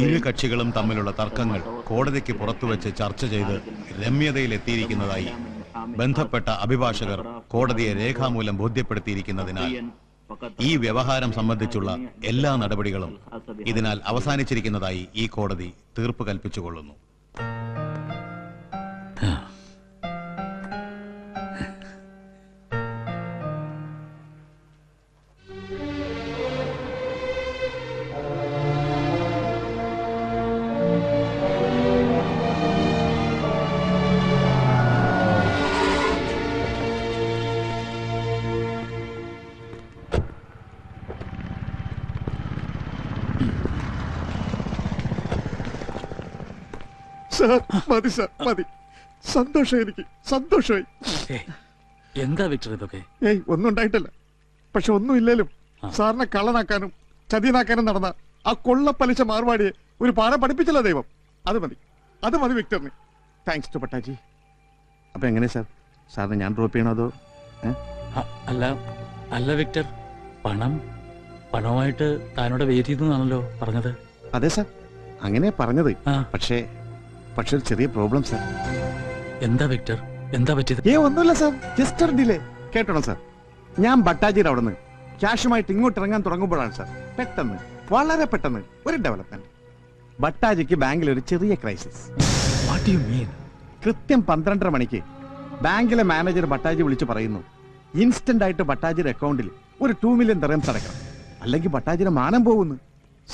ഇരു കക്ഷികളും തമ്മിലുള്ള തർക്കങ്ങൾ കോടതിക്ക് പുറത്തുവെച്ച് ചർച്ച ചെയ്ത് രമ്യതയിലെത്തിയിരിക്കുന്നതായി ബന്ധപ്പെട്ട അഭിഭാഷകർ കോടതിയെ രേഖാമൂലം ബോധ്യപ്പെടുത്തിയിരിക്കുന്നതിനാൽ ഈ വ്യവഹാരം സംബന്ധിച്ചുള്ള എല്ലാ നടപടികളും ഇതിനാൽ അവസാനിച്ചിരിക്കുന്നതായി ഈ കോടതി തീർപ്പ് കൽപ്പിച്ചുകൊള്ളുന്നു. മതി സാർ, മതി. സന്തോഷം, എനിക്ക് സന്തോഷമായി. എന്താ വിക്ടർ ഇതൊക്കെ? ഒന്നും ഉണ്ടായിട്ടില്ല. പക്ഷെ ഒന്നുമില്ലേലും സാറിനെ കള്ളനാക്കാനും ചതിയനാക്കാനും നടന്ന ആ കൊള്ളപ്പലിശ മാർവാടിയെ ഒരു പാഠം പഠിപ്പിച്ചല്ലോ ദൈവം. അത് മതി, അത് മതി വിക്ടറിന്. Thanks to പട്ടാജി. അപ്പൊ എങ്ങനെ സാർ, സാറിന് ഞാൻ ഡ്രോപ്പ് ചെയ്യണോ അതോ? അല്ല വിക്ടർ, പണമായിട്ട് താനോട് വെയിറ്റ് ചെയ്തെന്നാണല്ലോ പറഞ്ഞത്. അതെ സാർ, അങ്ങനെ പറഞ്ഞത്. പക്ഷേ ഒരു ചെറിയ പ്രോബ്ലം സാർ. എന്താ വിക്ടർ, എന്താ പറ്റിയത്? ഒന്നുമില്ല സാർ, ജസ്റ്റ് ഒരു ഡിലേ. കേട്ടോ സാർ, ഞാൻ ബട്ടാജിയുടെ അവിടെ നിന്ന് ക്യാഷുമായിട്ട് ഇങ്ങോട്ട് ഇറങ്ങാൻ തുടങ്ങുമ്പോഴാണ് സാർ പെട്ടെന്ന്, വളരെ പെട്ടെന്ന് ഒരു ഡെവലപ്മെന്റ്. ബട്ടാജിക്ക് ബാങ്കിൽ ഒരു ചെറിയ ക്രൈസിസ്. What you mean? കൃത്യം 12:30 മണിക്ക് ബാങ്കിലെ മാനേജർ ബട്ടാജി വിളിച്ചു പറയുന്നു, ഇൻസ്റ്റന്റ് ആയിട്ട് ബട്ടാജിയുടെ അക്കൗണ്ടിൽ ഒരു 2 million ദിർഹംസ് അടക്കണം, അല്ലെങ്കിൽ ബട്ടാജിയുടെ മാനം പോകുന്നു.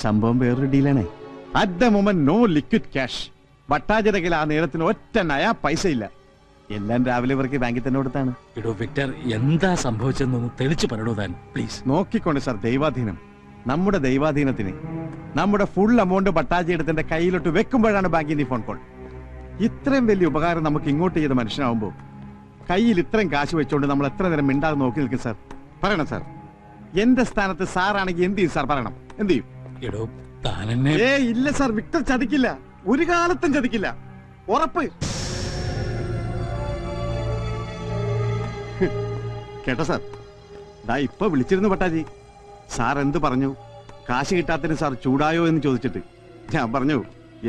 സംഭവം വേറൊരു ഡീലാണേ. At the moment no liquid cash. ബട്ടാജിയുടെ കയ്യിൽ ആ നേരത്തിന് ഒറ്റ നയാ പൈസ ഇല്ല. എല്ലാം രാവിലെ ഇവർക്ക് ബാങ്കിൽ തന്നെ കൊടുത്താണ്. വിക്ടർ, എന്താ സംഭവിച്ചെന്നൊന്ന് തെളിച്ചു പറയൂ താൻ പ്ലീസ്. നോക്കിക്കൊണ്ട് സാർ, ദൈവാധീനം. നമ്മുടെ ദൈവാധീനത്തിന് നമ്മുടെ ഫുൾ എമൗണ്ട് ബട്ടാജി എടുത്തിന്റെ കയ്യിലോട്ട് വെക്കുമ്പോഴാണ് ബാങ്കിന്റെ ഫോൺ കോൾ. ഇത്രയും വലിയ ഉപകാരം നമുക്ക് ഇങ്ങോട്ട് ചെയ്ത മനുഷ്യനാവുമ്പോ കയ്യിൽ ഇത്രയും കാശ് വെച്ചോണ്ട് നമ്മൾ എത്ര നേരം മിണ്ടാതെ നോക്കി നിൽക്കും സാർ? പറയണം സാർ. എന്റെ സ്ഥാനത്ത് സാറാണെങ്കിൽ എന്ത് ചെയ്യും സാർ? പറയണം, എന്ത് ചെയ്യും? ഇല്ല സാർ, വിക്ടർ ചതിക്കില്ല, ഒരു കാലത്തും ചതിക്കില്ല, ഉറപ്പ്. കേട്ടോ സാർ, ദാ ഇപ്പൊ വിളിച്ചിരുന്നു ബട്ടാജി. സാർ എന്ത് പറഞ്ഞു? കാശ് കിട്ടാത്തതിന് സാർ ചൂടായോ എന്ന് ചോദിച്ചിട്ട് ഞാൻ പറഞ്ഞു,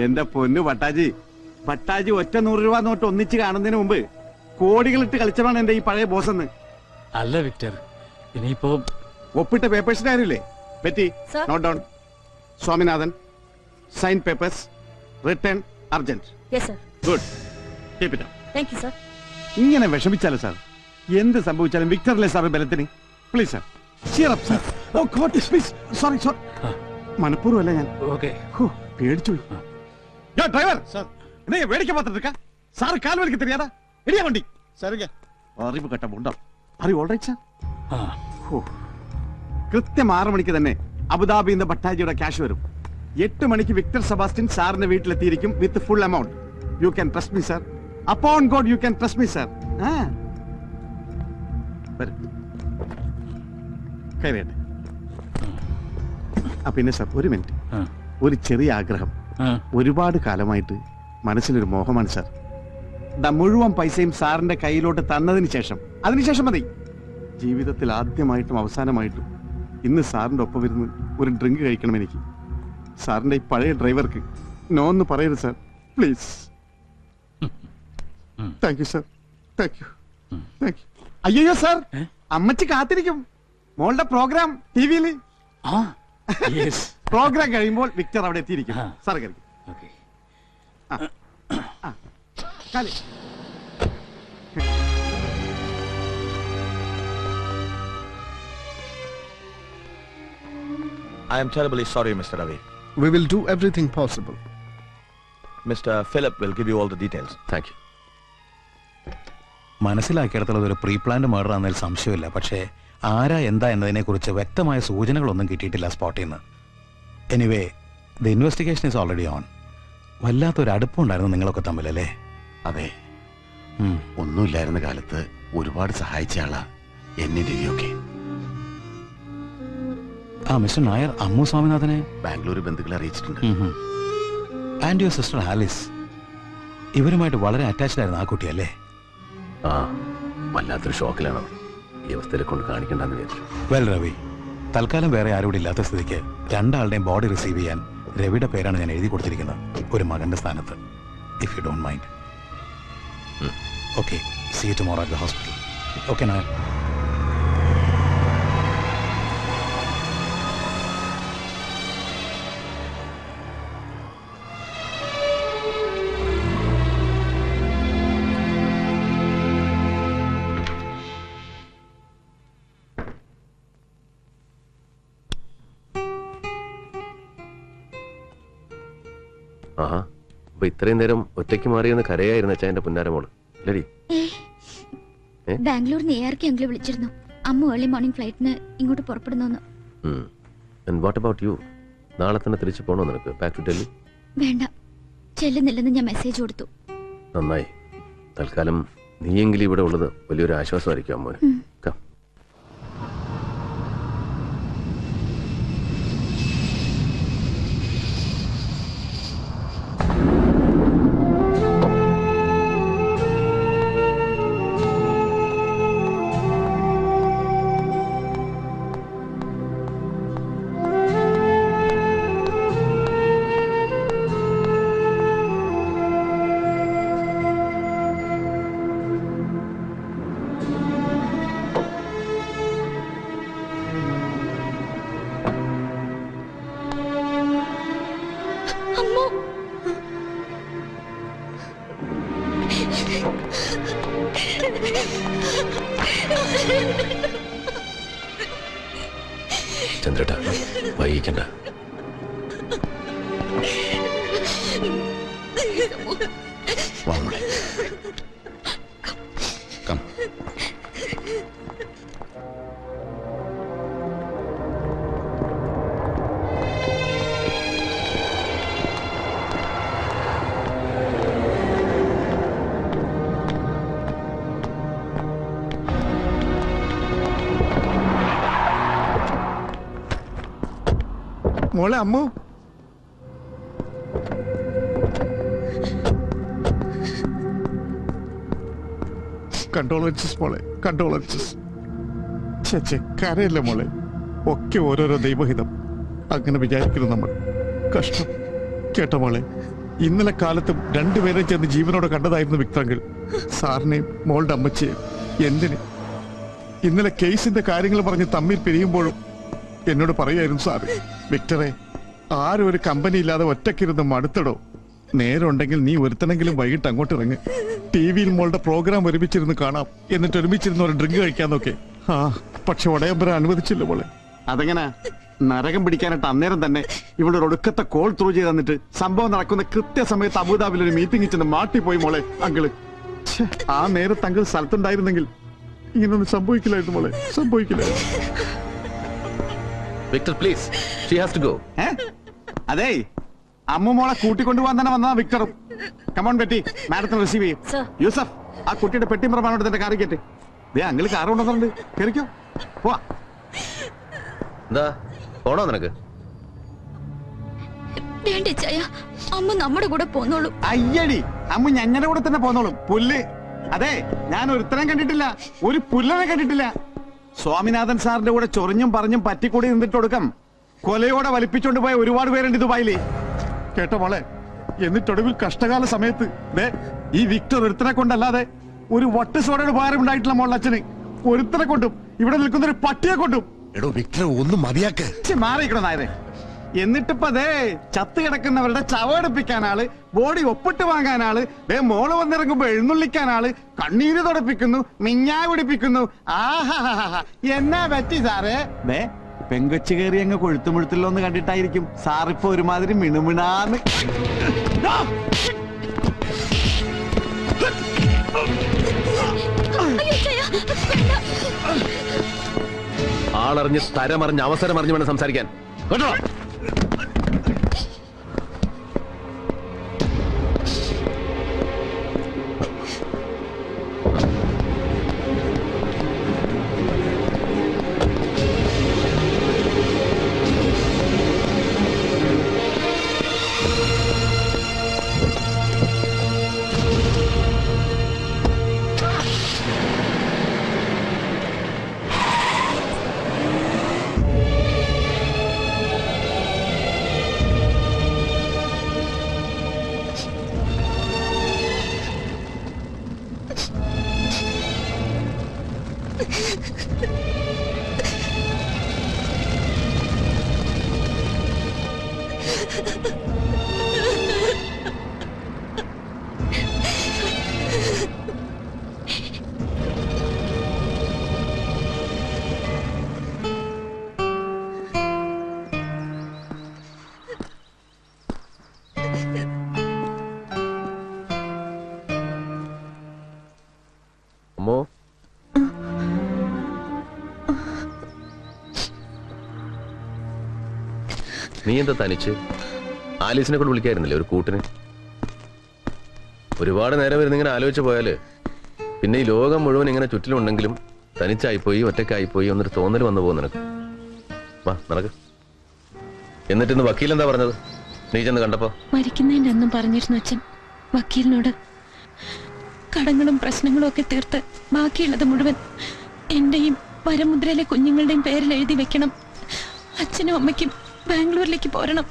എന്റെ പൊന്നു ബട്ടാജി, ഒറ്റ 100 രൂപ നോട്ട് ഒന്നിച്ച് കാണുന്നതിന് മുമ്പ് കോടികളിട്ട് കളിച്ചതാണ് എന്റെ ഈ പഴയ ബോസ് എന്ന്. അല്ല വിക്ടർ, ഇനിയിപ്പോ ഒപ്പിട്ട പേപ്പേഴ്സിന്റെ കാര്യമില്ലേ? Betty, note down. Swaminathan, sign papers, return urgent. Good, keep it up. Thank you sir. ഇങ്ങനെ വിഷമിച്ചാലോ സാർ? എന്ത് സംഭവിച്ചാലും വിക്ടറിലെ സാർ ബലത്തിന്. Please sir, cheer up sir. Oh God please. Sorry sorry, മനഃപൂർവ്വമല്ല ഞാൻ. പേടിച്ചു. ഡ്രൈവർ സാർ, என்ன வேடிக்கை பார்த்துட்டு இருக்க? சார் கால் வலிக்க தெரியாதா? எடியா வண்டி. சரிங்க. അറിവ് കെട്ട മുണ്ടോ. അറിവ് ഓൾറൈറ്റ് സാർ? കൃത്യം 6 മണിക്ക് തന്നെ അബുദാബിയിൽ നിന്ന് ബട്ടാജിയുടെ ക്യാഷ് വരും. 8 മണിക്ക് വിക്ടർ സെബാസ്റ്റ്യൻ സാറിന്റെ വീട്ടിലെത്തിയിരിക്കും with full amount. You can trust me sir. Upon God you can trust me sir. കയറിയട്ടെ. പിന്നെ സാർ, ഒരു മിനിറ്റ്, ഒരു ചെറിയ ആഗ്രഹം. ഒരുപാട് കാലമായിട്ട് മനസ്സിലൊരു മോഹമാണ് സാർ. മുഴുവൻ പൈസയും സാറിന്റെ കയ്യിലോട്ട് തന്നതിന് ശേഷം, അതിനുശേഷം മതി, ജീവിതത്തിൽ ആദ്യമായിട്ടും അവസാനമായിട്ടും ഇന്ന് സാറിന്റെ ഒപ്പം വരുന്ന ഒരു ഡ്രിങ്ക് കഴിക്കണം എനിക്ക്. സാറിന്റെ ഈ പഴയ ഡ്രൈവർക്ക് നോ എന്ന് പറയരുത് sir, please. Thank you sir, thank you, thank you. അയ്യോ സാർ, അമ്മച്ചി കാത്തിരിക്കും. മോളുടെ പ്രോഗ്രാം ടിവിയിൽ. പ്രോഗ്രാം കഴിയുമ്പോൾ വിക്ടർ അവിടെ എത്തിയിരിക്കും. സാർ കഴിക്കും. I am terribly sorry, Mr. Ravi. We will do everything possible. Mr. Philip will give you all the details. Thank you. മനസ്സിലാക്കിയിടത്തോളം ഒരു pre planned murder ആണെന്നതിൽ സംശയമില്ല. പക്ഷേ ആരാ എന്താ എന്നതിനെക്കുറിച്ച് വ്യക്തമായ സൂചനകളൊന്നും കിട്ടിയിട്ടില്ല സ്പോട്ടിൽ നിന്ന്. Anyway, the investigation is already on. വല്ലാത്തൊരു അടുപ്പമുണ്ടായിരുന്നു നിങ്ങളൊക്കെ തമ്മിലല്ലേ? അതെ, ഒന്നുമില്ലായിരുന്ന കാലത്ത് ഒരുപാട് സഹായിച്ച ആളാ എന്നെ രവിയൊക്കെ. മിസ്റ്റർ നായർ അമ്മു സ്വാമിനാഥനെ ബാംഗ്ലൂർ ബന്ധുക്കളെ അറിയിച്ചിട്ടുണ്ട്. ആൻഡ് യുവർ സിസ്റ്റർ ആലിസ്, ഇവരുമായിട്ട് വളരെ അറ്റാച്ച്ഡ് ആയിരുന്നു ആ കുട്ടിയല്ലേ? വല്ലാത്തൊരു ഷോക്കിലാണ്. ഈ അവസ്ഥയിലെ കൊണ്ട് കാണിക്കണ്ടെന്ന് വിചാരിച്ചു. വെൽ രവി, തൽക്കാലം വേറെ ആരോടും ഇല്ലാത്ത സ്ഥിതിക്ക് രണ്ടാളുടെയും ബോഡി റിസീവ് ചെയ്യാൻ രവിയുടെ പേരാണ് ഞാൻ എഴുതി കൊടുത്തിരിക്കുന്നത്, ഒരു മകന്റെ സ്ഥാനത്ത്. If you don't mind. Okay, see you tomorrow at the hospital. Okay Nair. ആഹാ, അപ്പൊ ഇത്രയും നേരം ഒറ്റയ്ക്ക് മാറിയെന്ന് കരയായിരുന്നു അച്ഛാ എന്റെ പുന്നാരമോള് അല്ലേടി? ബാംഗ്ലൂരിൽ ARK അങ്കിൾ വിളിച്ചിരുന്നു. അമ്മ ഏർലി മോർണിംഗ് ഫ്ലൈറ്റിന് ഇങ്ങോട്ട് പുറപ്പെടുന്നു. What about you? നാളെ തന്നെ തിരിച്ചു പോണോ നിനക്ക് ബാക്ക് ടു ഡൽഹി? വേണ്ട, ചെല്ലുന്നില്ലെന്ന് ഞാൻ മെസ്സേജ് കൊടുത്തു. നന്നായി. തൽക്കാലം നീയെങ്കിലും ഇവിടെ ഉള്ളത് വലിയൊരു ആശ്വാസമായിരിക്കും അമ്മ. ചന്ദ്രേട്ടാ, വൈകിക്കണ്ട. മോളെ അമ്മു, കണ്ടോളൻസസ് മോളെ, കണ്ടോളൻസസ്. ചേച്ചേ കരയല്ല മോളെ, ഒക്കെ ഓരോരോ ദൈവഹിതം. അങ്ങനെ വിചാരിക്കുന്നു നമ്മൾ. കഷ്ടം. കേട്ടോ മോളെ, ഇന്നലെ കാലത്തും രണ്ടുപേരെ ചെന്ന് ജീവനോടെ കണ്ടതായിരുന്നു വിക്ടറങ്കിൾ, സാറിനെയും മോളുടെ അമ്മച്ചയെയും. എന്തിന്? ഇന്നലെ കേസിന്റെ കാര്യങ്ങൾ പറഞ്ഞ് തമ്മിൽ പിരിയുമ്പോഴും എന്നോട് പറയായിരുന്നു സാറ്, വിക്ടറെ ആരും ഒരു കമ്പനി ഇല്ലാതെ ഒറ്റക്കിരുന്ന് മടുത്തടോ, നേരമുണ്ടെങ്കിൽ നീ ഒരുത്തനെങ്കിലും വൈകിട്ട് അങ്ങോട്ട് ഇറങ്ങ്, TV-യിൽ മോളുടെ പ്രോഗ്രാം ഒരുമിച്ചിരുന്ന് കാണാം, എന്നിട്ട് ഒരുമിച്ചിരുന്ന് ഒരു ഡ്രിങ്ക് കഴിക്കാന്നൊക്കെ. പക്ഷെ ഉടയമ്പരം അനുവദിച്ചില്ല മോളെ. അതെങ്ങനെ? നരകം പിടിക്കാനായിട്ട് അന്നേരം തന്നെ ഇവിടെ ഒരു ഒടുക്കത്തെ കോൾ ത്രൂ ചെയ്ത് തന്നിട്ട് സംഭവം നടക്കുന്ന കൃത്യസമയത്ത് അബുദാബിയിൽ ഒരു മീറ്റിംഗ് ചെന്ന് മാട്ടിപ്പോയി മോളെ അങ്കിള്. ആ നേരത്ത് അങ്കിൾ സ്ഥലത്തുണ്ടായിരുന്നെങ്കിൽ ഇങ്ങനൊന്നും സംഭവിക്കില്ലായിരുന്നു മോളെ, സംഭവിക്കില്ലായിരുന്നു. Victor please, she has to go. അതെ, അമ്മു മോളെ കൂട്ടിക്കൊണ്ടുപോകാൻ തന്നെ വന്നതാ വിക്ടറും. കമോൺ ബെറ്റി, മാഡത്തിന് റിസീവ് ചെയ്യും. യൂസഫ്, ആ കുട്ടിയുടെ പെട്ടിമ്പറമാണോട് തന്റെ കാറി കയറ്റി. അങ്കിള് കാറ് കൊണ്ടുവന്നിട്ടുണ്ട്, കയറിക്കോ, പോവാ. എന്താ പോണോ നിനക്ക്? അമ്മ നമ്മുടെ കൂടെ പോന്നോളൂ. അയ്യടി, അമ്മ ഞങ്ങളുടെ കൂടെ തന്നെ പോന്നോളും. പുല്ല്. അതെ, ഞാൻ ഒരുത്തരം കണ്ടിട്ടില്ല, ഒരു പുല്ലനെ കണ്ടിട്ടില്ല. സ്വാമിനാഥൻ സാറിന്റെ കൂടെ ചൊറിഞ്ഞും പറഞ്ഞും പറ്റിക്കൂടി നിന്നിട്ട് കൊടുക്കാം. കൊലയോടെ വലിപ്പിച്ചോണ്ട് പോയ ഒരുപാട് പേരുണ്ട് ദുബായില്. കേട്ടോ മോളെ, എന്നിട്ടൊടുവിൽ കഷ്ടകാല സമയത്ത് ഈ വിക്ടർ ഒരുത്തനെ കൊണ്ടല്ലാതെ ഒരു വട്ട് സോഡയുടെ ഭാരം ഉണ്ടായിട്ടില്ല മോളുടെ അച്ഛന്. ഒരുത്തനെ കൊണ്ടും ഇവിടെ നിൽക്കുന്ന ഒരു പട്ടിയെ കൊണ്ടും. എടോ വിക്ടർ, ഒന്ന് മതിയാക്ക്. മാറിയിക്കണോ നായരെ. എന്നിട്ടിപ്പോ ചത്ത് കിടക്കുന്നവരുടെ ചവടുപ്പിക്കാനാള്, ബോഡി ഒപ്പിട്ട് വാങ്ങാനാള്, മോള് വന്നിറങ്ങുമ്പോ എഴുന്നള്ളിക്കാനാള്, കണ്ണീര് തുടപ്പിക്കുന്നു, മിഞ്ഞാ പിടിപ്പിക്കുന്നു. ആഹാ, എന്നാ പറ്റി സാറേ? പെങ്കൊച്ചു കയറി അങ്ങ് കൊഴുത്തുമുഴുത്തില്ലോന്ന് കണ്ടിട്ടായിരിക്കും സാറിപ്പോ ഒരുമാതിരി മിണുമിണാന്ന്. ആളറിഞ്ഞ് സ്ഥലമറിഞ്ഞ് അവസരം അറിഞ്ഞു വേണം സംസാരിക്കാൻ, കേട്ടോ? അമ്മോ, നീ എന്താ തനിച്ച്? ആലീസിനെ കൊണ്ട് വിളിക്കായിരുന്നില്ലേ ഒരു കൂട്ടിന്? ഒരുപാട് നേരം വരുന്നിങ്ങനെ ആലോചിച്ച് പോയാല് പിന്നെ ഈ ലോകം മുഴുവൻ ഇങ്ങനെ ചുറ്റിലുണ്ടെങ്കിലും തനിച്ചായിപ്പോയി, ഒറ്റക്കായിപ്പോയി എന്നൊരു തോന്നൽ വന്നു പോകും നിനക്ക്. വാ നടക്ക്. എന്നിട്ടിന്ന് വക്കീൽ എന്താ പറഞ്ഞത് നീ ചെന്ന് കണ്ടപ്പോ? മരിക്കുന്നതിന്റെ അന്നും പറഞ്ഞിരുന്നു അച്ഛൻ വക്കീലിനോട് കടങ്ങളും പ്രശ്നങ്ങളും ഒക്കെ തീർത്ത് ബാക്കിയുള്ളത് മുഴുവൻ എന്റെയും വരമുദ്രയിലെ കുഞ്ഞുങ്ങളുടെയും പേരിൽ എഴുതി വെക്കണം. അച്ഛനും അമ്മയ്ക്കും ബാംഗ്ലൂരിലേക്ക് പോരണം,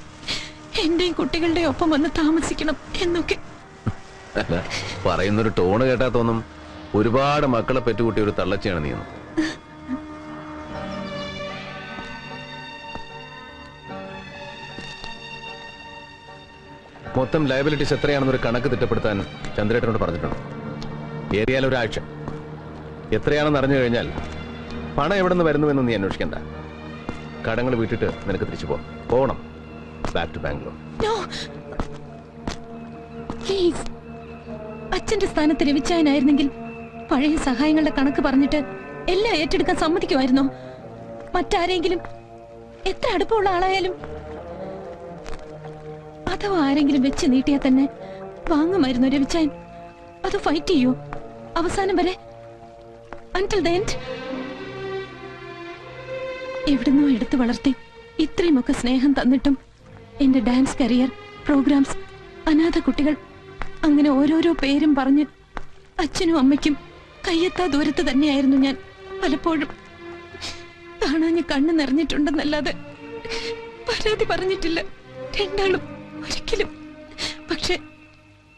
എന്റെയും കുട്ടികളുടെ ഒപ്പം വന്ന് താമസിക്കണം എന്നൊക്കെ. അല്ല, പറയുന്നൊരു ടോണ് കേട്ടാ തോന്നും ഒരുപാട് മക്കളെ പെറ്റുകൂട്ടിയ ഒരു തള്ളച്ചിയാണ് നീ. മൊത്തം ലയബിലിറ്റീസ് എത്രയാണെന്നൊരു കണക്ക് തിട്ടപ്പെടുത്താൻ ചന്ദ്രേട്ടനോട് പറഞ്ഞിട്ടുണ്ട്. ഏറിയാൽ ഒരാഴ്ച. എത്രയാണെന്ന് അറിഞ്ഞു കഴിഞ്ഞാൽ പണം എവിടെ നിന്ന് വരുന്നുവെന്ന് നീ അന്വേഷിക്കണ്ട. കടങ്ങൾ വീട്ടിട്ട് നിനക്ക് തിരിച്ചു പോകണം. Back to Bangalore. പ്ലീസ്, അച്ഛന്റെ സ്ഥാനത്ത് രവിച്ചായനായിരുന്നെങ്കിൽ പഴയ സഹായങ്ങളുടെ കണക്ക് പറഞ്ഞിട്ട് എല്ലാം ഏറ്റെടുക്കാൻ സമ്മതിക്കുമായിരുന്നോ? മറ്റാരെങ്കിലും, എത്ര അടുപ്പമുള്ള ആളായാലും അഥവാ ആരെങ്കിലും വെച്ച് നീട്ടിയാൽ തന്നെ വാങ്ങുമായിരുന്നു രവിച്ചായൻ. അത് ഫൈറ്റ് ചെയ്യോ അവസാനം വരെ? Until the end. എവിടുന്നോ എടുത്തു വളർത്തി ഇത്രയുമൊക്കെ സ്നേഹം തന്നിട്ടും എന്റെ ഡാൻസ് കരിയർ, പ്രോഗ്രാംസ്, അനാഥ കുട്ടികൾ, അങ്ങനെ ഓരോരോ പേരും പറഞ്ഞ് അച്ഛനും അമ്മയ്ക്കും കയ്യെത്താ ദൂരത്ത് തന്നെയായിരുന്നു ഞാൻ. പലപ്പോഴും കാണാഞ്ഞ് കണ്ണ് നിറഞ്ഞിട്ടുണ്ടെന്നല്ലാതെ പരാതി പറഞ്ഞിട്ടില്ല രണ്ടാളും ഒരിക്കലും. പക്ഷെ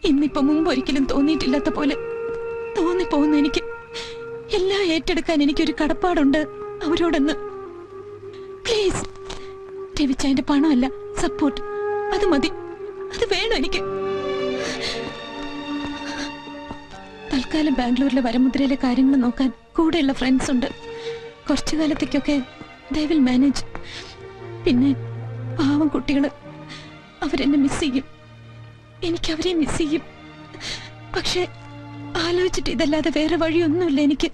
ഇന്നിപ്പോ മുമ്പ് ഒരിക്കലും തോന്നിയിട്ടില്ലാത്ത പോലെ തോന്നിപ്പോകുന്നു എനിക്ക്. എല്ലാം ഏറ്റെടുക്കാൻ എനിക്കൊരു കടപ്പാടുണ്ട് അവരോടൊന്ന്. പ്ലീസ്, രവിച്ചായന്റെ പണമല്ല, സപ്പോർട്ട്, അത് മതി, അത് വേണം എനിക്ക്. തൽക്കാലം ബാംഗ്ലൂരിലെ വരമുദ്രയിലെ കാര്യങ്ങൾ നോക്കാൻ കൂടെയുള്ള ഫ്രണ്ട്സ് ഉണ്ട്. കുറച്ചു കാലത്തേക്കൊക്കെ they will manage. പിന്നെ പാവം കുട്ടികള്, അവരെന്നെ മിസ് ചെയ്യും, എനിക്ക് അവരെ മിസ് ചെയ്യും. പക്ഷെ ആലോചിച്ചിട്ട് ഇതല്ലാതെ വേറെ വഴിയൊന്നുമില്ല എനിക്ക്.